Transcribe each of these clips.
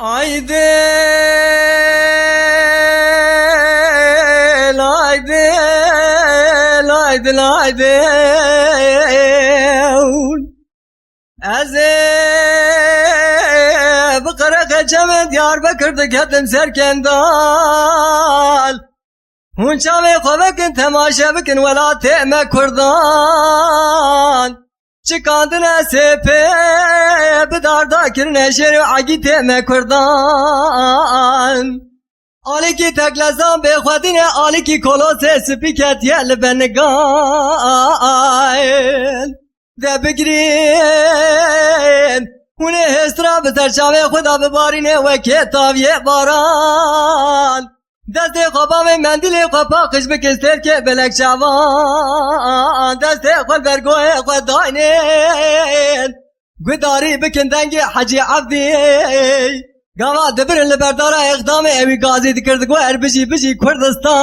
Aydın, aydın, aydın, aydın. Bu kara kaçamın Diyarbakır'da kedim serkendal. Hunçavi kovekin temaşa bikin vela teme kurdan. Çıkandın esepe bidarda kirne şeri agi teme kurdan. Aliki teklezan bekhwadine aliki kolose spiket yel bengayn. De bigrin hune hestra biterçave khuda bibarine ve ketaviye baran. Deste khoba ve mendili khopa kış bikistir ke belek çavan. Deste khol bergoye khudaynin gudari bikin dengi hacı abdi. Gava debirin li berdara iqdamı evi gazi dikirdik ve erbiji biji Kurdistan.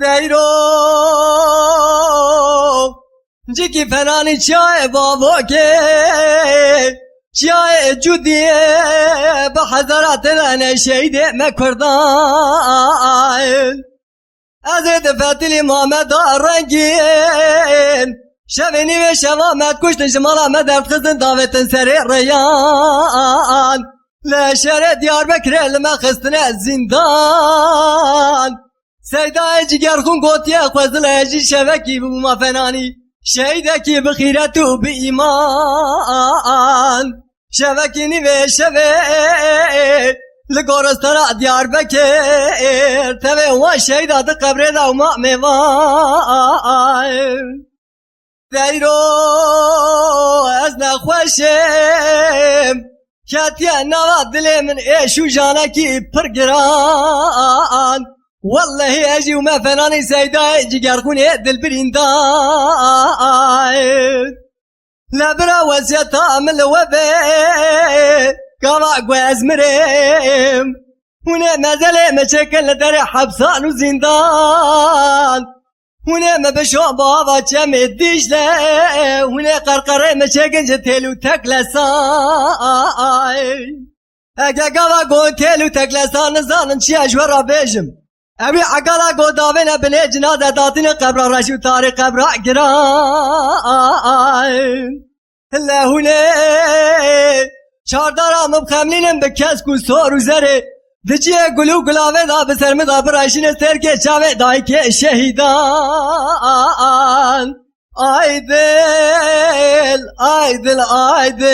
Deyro Ciki fenani çay babo ke çay cudiye Behazaratına şeyde mekurdan Azed fetili Muhammed Arrengin Şevini ve şevamet kuştun şimala medert kızın davetin seri reyan Leşere Diyarbakır elime kıstine zindan Seyda cigerkun gotiye khwezle şeveki bu mafenani Şeydeki bxiretu bi iman Şevekini ve şeve Ligoristana Diyarbakır Teve ve şeyda da kabreda uma mevan Deyro ez nekhweşim Ketiye nava dilimin eşu janeki pırgiran والله اجي وما فناني سيدا جيركوني دل بريندان لا برا وزيتا من الوبي قوا قواز مريم هنا ما زال مشاكل لدري حبسان وزندان هنا ما بشو بابا جمع الدجلة هنا قرقرة مشاكل جتلو تكلسان اگه قوا قوتلو تكلسان نزانن چي اجورا بيجم Evi akala godavene bile cinaze datine kabra raşu tarih kabra giran. Lehune çardara mıbkemlinin bir kez kusur üzeri. Diciye gulu gulave da besermi da bıraşine serke çave daike şehidan. Aydıl, aydıl, aydıl.